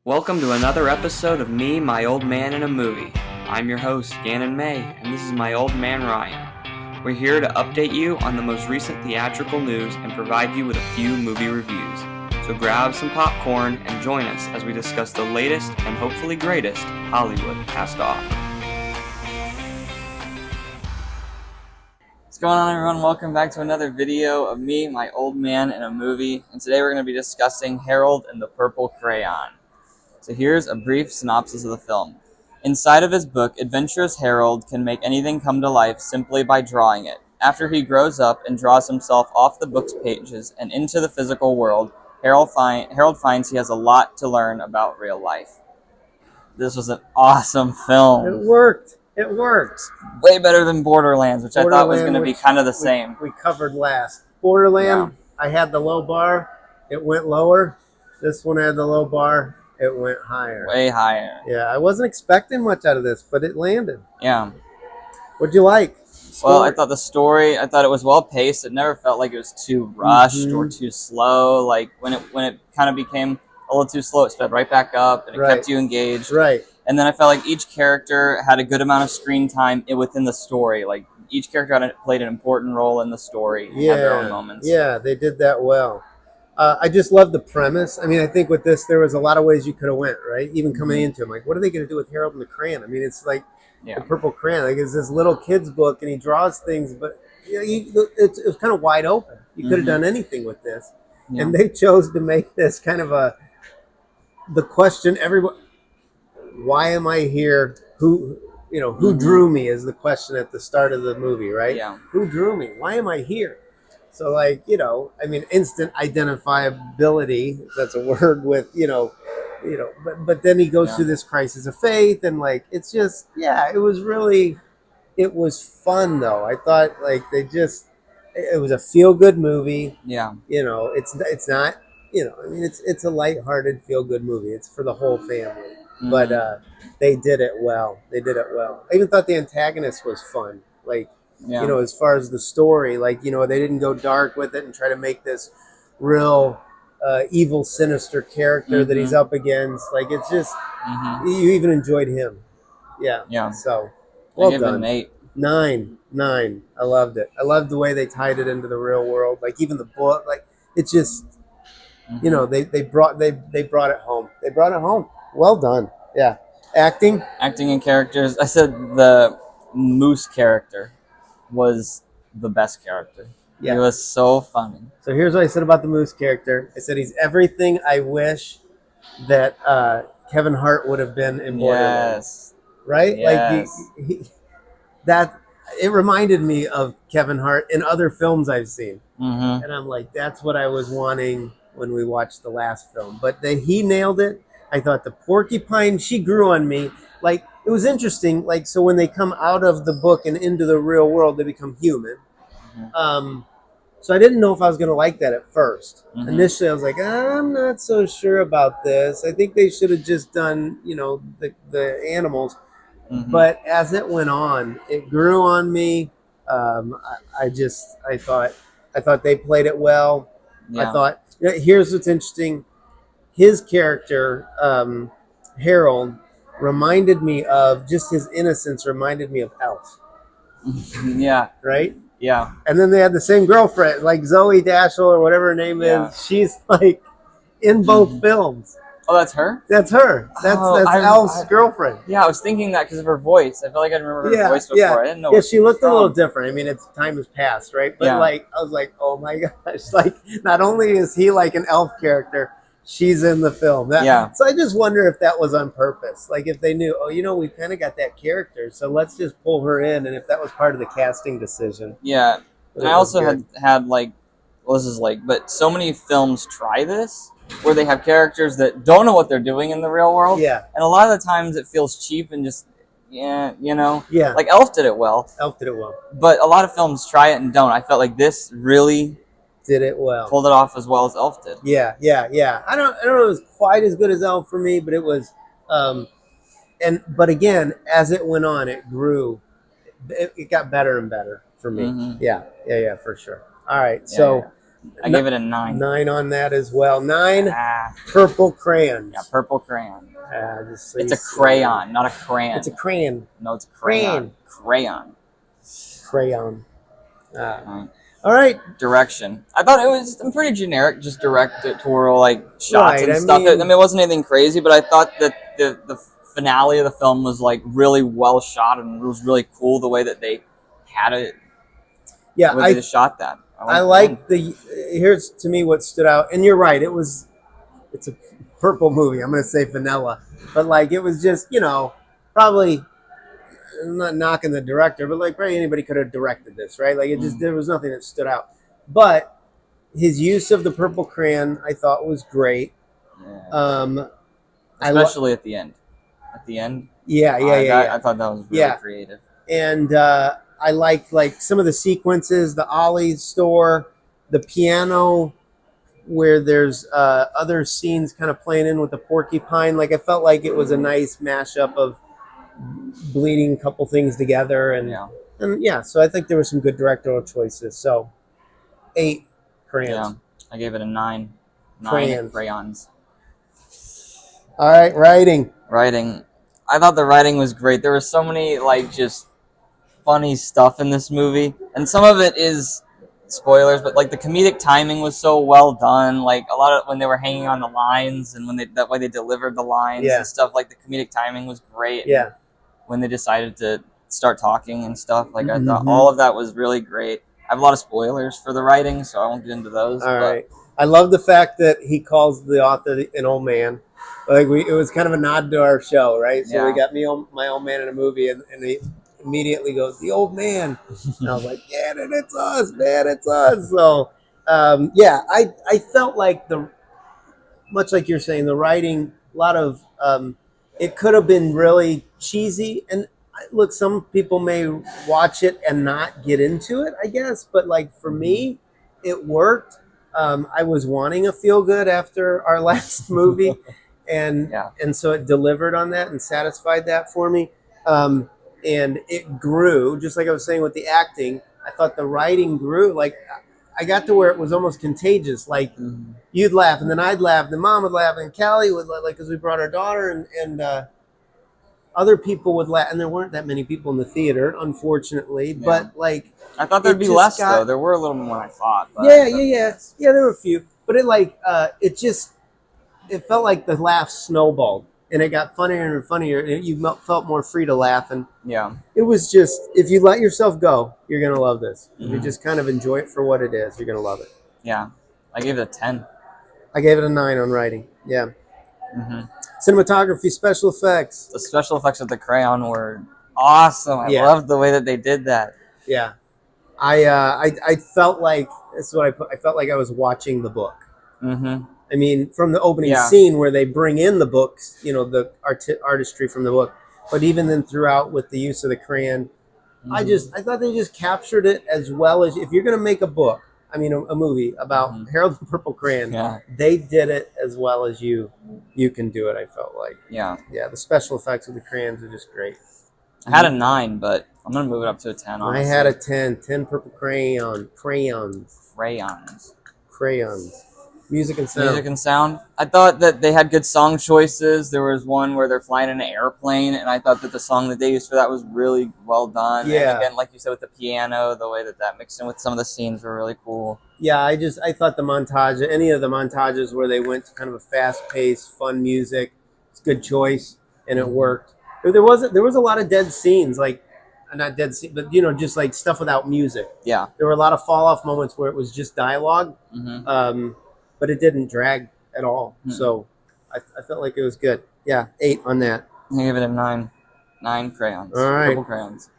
Welcome to another episode of Me, My Old Man, and a Movie. I'm your host, Gannon May, and this is my old man, Ryan. We're here to update you on the most recent theatrical news and provide you with a few movie reviews. So grab some popcorn and join us as we discuss the latest and hopefully greatest Hollywood cast off. What's going on, everyone? Welcome back to another video of Me, My Old Man, and a Movie. And today we're going to be discussing Harold and the Purple Crayon. So here's a brief synopsis of the film. Inside of his book, adventurous Harold can make anything come to life simply by drawing it. After he grows up and draws himself off the book's pages and into the physical world, Harold finds he has a lot to learn about real life. This was an awesome film. It worked. It worked. Way better than Borderlands, which I thought was going to be kind of the same. We covered last. Borderland, yeah. I had the low bar. It went lower. This one had the low bar. It went higher. Way higher. Yeah, I wasn't expecting much out of this, but it landed. Yeah. What'd you like? Well, I thought it was well paced. It never felt like it was too rushed or too slow. Like when it kind of became a little too slow, it sped right back up and it kept you engaged. Right. And then I felt like each character had a good amount of screen time within the story. Like each character played an important role in the story. Yeah. Had their own moments. Yeah, they did that well. I just love the premise. I mean, I think with this, there was a lot of ways you could have went, right? Even coming into it, like, what are they going to do with Harold and the Crayon? I mean, it's like the Purple Crayon. Like, it's this little kid's book, and he draws things, but it was kind of wide open. You could have done anything with this. Yeah. And they chose to make this kind of the question, everybody, why am I here? Who drew me is the question at the start of the movie, right? Yeah. Who drew me? Why am I here? So, like, instant identifiability, if that's a word, with, but then he goes through this crisis of faith, and, like, it's just, it was fun, though. I thought, like, it was a feel-good movie. Yeah. It's not, it's a lighthearted, feel-good movie. It's for the whole family. Mm-hmm. But they did it well. I even thought the antagonist was fun. Like, as far as the story, like, they didn't go dark with it and try to make this real evil, sinister character that he's up against. Like, it's just, you even enjoyed him. Yeah. Yeah. So, well done. It an 8. 9. I loved it. I loved the way they tied it into the real world. Like, even the book, like, it's just, they brought it home. They brought it home. Well done. Yeah. Acting and characters. I said the Moose character was the best character. Yeah. He was so funny. So here's what I said about the Moose character. I said he's everything I wish that Kevin Hart would have been in Borderlands. Yes. Right? Yes. Like it reminded me of Kevin Hart in other films I've seen. Mm-hmm. And I'm like, that's what I was wanting when we watched the last film. But he nailed it. I thought the porcupine, she grew on me. Like, it was interesting. Like, so when they come out of the book and into the real world, they become human. Mm-hmm. So I didn't know if I was going to like that at first. Mm-hmm. Initially, I was like, I'm not so sure about this. I think they should have just done, the animals. Mm-hmm. But as it went on, it grew on me. I thought they played it well. Yeah. I thought, here's what's interesting. His character, Harold, reminded me of, just his innocence reminded me of Elf. Yeah. Right? Yeah. And then they had the same girlfriend, like Zoe Dashel or whatever her name is. She's like in both films. Oh, that's her? That's her. That's Elf's girlfriend. Yeah, I was thinking that because of her voice. I felt like I remember her voice before. Yeah. I didn't know. Yeah, she looked a little different. I mean, time has passed, right? But like, I was like, oh my gosh! Like, not only is he like an Elf character, she's in the film. So I just wonder if that was on purpose. Like, if they knew, we kind of got that character, so let's just pull her in, and if that was part of the casting decision. Yeah. And I also had like, well, this is like, but so many films try this, where they have characters that don't know what they're doing in the real world. Yeah. And a lot of the times it feels cheap and just, Yeah. Like Elf did it well. But a lot of films try it and don't. I felt like this really did it well. Pulled it off as well as Elf did. Yeah. I don't know if it was quite as good as Elf for me, but it was but again, as it went on, it grew. It got better and better for me. Mm-hmm. Yeah, for sure. All right. I gave it a 9. 9 on that as well. 9 Ah, purple crayons. yeah, purple crayon. Just so It's you a see. crayon, not a crayon. It's a crayon. No, it's a crayon. Crayon. Crayon. Right. All right. Direction. I thought it was pretty generic, just directorial like shots Right, and stuff. I mean, it wasn't anything crazy, but I thought that the finale of the film was like really well shot, and it was really cool the way that they had it. Yeah, the way they shot that. I like here's to me what stood out, and you're right. It's a purple movie. I'm gonna say vanilla, but like it was just probably. I'm not knocking the director, but like probably anybody could have directed this, right? Like it just there was nothing that stood out. But his use of the purple crayon, I thought was great. Yeah. Especially at the end. At the end. Yeah. I thought that was really creative. And I liked like some of the sequences, the Ollie's store, the piano, where there's other scenes kind of playing in with the porcupine. Like I felt like it was a nice mashup of bleeding a couple things together, and so I think there were some good directorial choices. So 8 crayons. Yeah, I gave it a 9. 9 crayons. All right, writing. I thought the writing was great. There were so many like just funny stuff in this movie, and some of it is spoilers, but like the comedic timing was so well done. Like a lot of when they were hanging on the lines, and when that way they delivered the lines and stuff. Like the comedic timing was great. Yeah. When they decided to start talking and stuff, like I thought all of that was really great. I have a lot of spoilers for the writing, so I won't get into those. All right. I love the fact that he calls the author an old man. Like it was kind of a nod to our show, right? So we got my old man in a movie, and he immediately goes, "The old man," and I was like, "Yeah, it's us, man, it's us." So, I felt like much like you're saying, the writing, a lot of it could have been really cheesy. And look, some people may watch it and not get into it, I guess. But like for me, it worked. I was wanting a feel good after our last movie, and so it delivered on that and satisfied that for me. And it grew, just like I was saying with the acting. I thought the writing grew. Like I got to where it was almost contagious. Like you'd laugh, and then I'd laugh, and then Mom would laugh, and Callie would laugh, like because we brought our daughter, and other people would laugh, and there weren't that many people in the theater, unfortunately. Yeah. But like, I thought there'd be less though. There were a little more than I thought. But yeah. There were a few, but it felt like the laughs snowballed. And it got funnier and funnier, and you felt more free to laugh. And it was just, if you let yourself go, you're going to love this. If you just kind of enjoy it for what it is, you're going to love it. Yeah. I gave it a 10. I gave it a 9 on writing. Yeah. Cinematography, special effects. The special effects of the Crayon were awesome. I loved the way that they did that. Yeah. I felt like, that's what I felt like I was watching the book. I mean, from the opening scene where they bring in the books, the artistry from the book, but even then throughout with the use of the crayon, I thought they just captured it as well as, if you're going to make a book, a movie about Harold the Purple Crayon, they did it as well as you can do it, I felt like. Yeah, the special effects of the crayons are just great. I had a 9, but I'm going to move it up to a 10, honestly. I had a 10 purple crayons. Music and sound. I thought that they had good song choices. There was one where they're flying in an airplane, and I thought that the song that they used for that was really well done. Yeah. And again, like you said, with the piano, the way that mixed in with some of the scenes were really cool. Yeah, I thought any of the montages where they went to kind of a fast-paced, fun music, it's a good choice, and it worked. There was a lot of dead scenes, like not dead scene, but just like stuff without music. Yeah. There were a lot of fall-off moments where it was just dialogue. But it didn't drag at all. So I felt like it was good. Yeah, 8 on that. I gave it a 9. 9 crayons. All right. Purple crayons.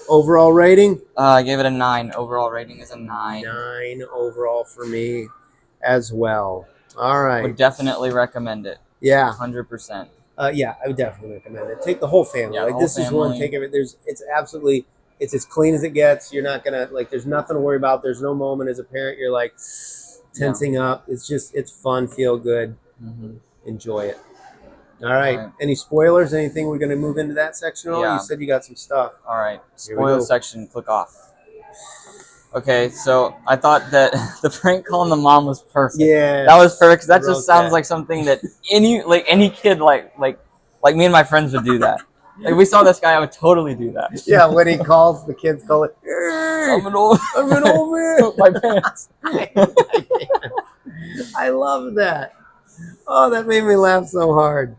Overall rating? I gave it a 9. Overall rating is a 9. 9 overall for me as well. All right. Would definitely recommend it. Yeah. 100%. Yeah, I would definitely recommend it. Take the whole family. Yeah, this is one. Take it. It's as clean as it gets. You're not gonna there's nothing to worry about. There's no moment as a parent you're like tensing up. It's fun, feel good, enjoy it. All right. Any spoilers? Anything we're going to move into that section? You said you got some stuff. All right. Spoiler section, click off. Okay, so I thought that the prank calling the mom was perfect. Yeah, that was perfect. 'Cause that I wrote just sounds that. like something that any kid like me and my friends would do that. Like we saw this guy, I would totally do that. Yeah, when he calls, the kids call it. I'm an old man. man. My pants. I love that. Oh, that made me laugh so hard.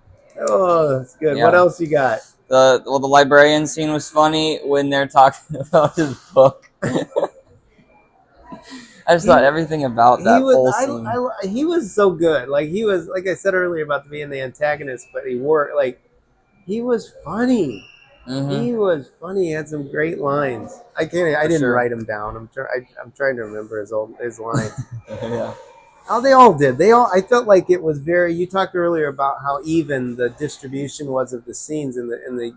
Oh, that's good. What Yeah. else you got? The librarian scene was funny when they're talking about his book. I just thought everything about that whole scene. He was so good. Like he was, like I said earlier about being the antagonist, but he was funny. He was funny. He had some great lines. I didn't write them down. I'm trying to remember his lines. Yeah. Oh, they all did. I felt like it was very. You talked earlier about how even the distribution was of the scenes and the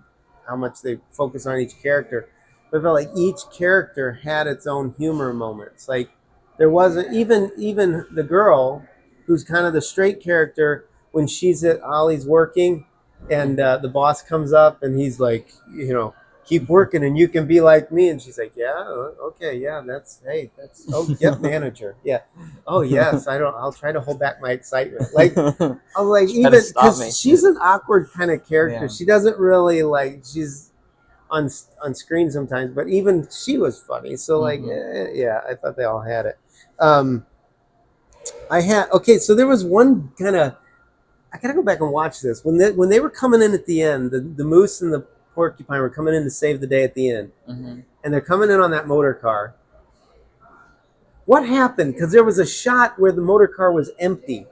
how much they focus on each character. But I felt like each character had its own humor moments. Like there wasn't even the girl, who's kind of the straight character, when she's at Ollie's working, and the boss comes up and he's like, keep working and you can be like me, and she's like, yeah, okay, yeah, that's yep, manager, yeah, oh yes, I'll try to hold back my excitement. Like I was like, even because she's an awkward kind of character, she doesn't really she's on screen sometimes, but even she was funny. So yeah, I thought they all had it. So there was one kind of, I gotta go back and watch this. When they were coming in at the end, the moose and the porcupine were coming in to save the day at the end, and they're coming in on that motor car. What happened? Because there was a shot where the motor car was empty,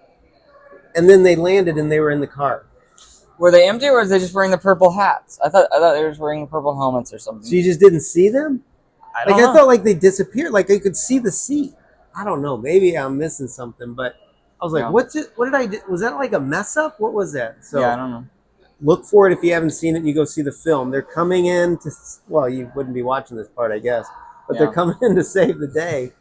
and then they landed and they were in the car. Were they empty, or were they just wearing the purple hats? I thought they were just wearing the purple helmets or something. So you just didn't see them? I don't know. I felt like they disappeared. Like I could see the seat. I don't know. Maybe I'm missing something, but I was like, what did I do? Was that like a mess up? What was that? So yeah, I don't know. Look for it if you haven't seen it and you go see the film. They're coming in to, well, you wouldn't be watching this part, I guess, but they're coming in to save the day.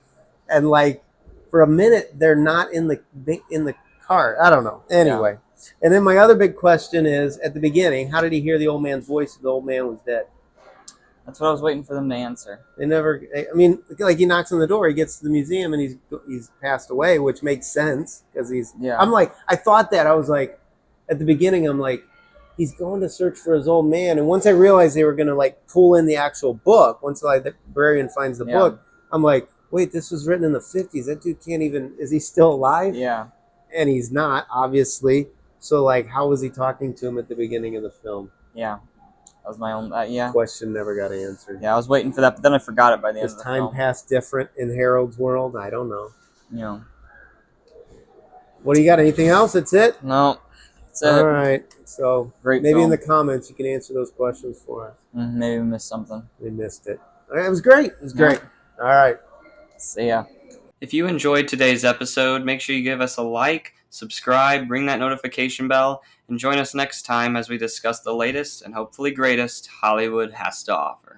And like for a minute, they're not in the car. I don't know. Anyway. And then my other big question is, at the beginning, how did he hear the old man's voice if the old man was dead? That's what I was waiting for them to answer. They never. I mean, like he knocks on the door, he gets to the museum, and he's passed away, which makes sense because he's. Yeah. I'm like, I thought that. I was like, at the beginning, I'm like, he's going to search for his old man, and once I realized they were going to like pull in the actual book, once the librarian finds the book, I'm like, wait, this was written in the 50s. That dude can't even. Is he still alive? Yeah. And he's not, obviously. So like, how was he talking to him at the beginning of the film? Yeah. That was my own, question never got answered. Yeah, I was waiting for that, but then I forgot it by the end of the film. Does time pass different in Harold's world? I don't know. Yeah. What do you got? Anything else? That's it? No. That's it. All right. So maybe film. In the comments you can answer those questions for us. Maybe we missed something. We missed it. All right, it was great. It was great. All right. See ya. If you enjoyed today's episode, make sure you give us a like, subscribe, ring that notification bell, and join us next time as we discuss the latest and hopefully greatest Hollywood has to offer.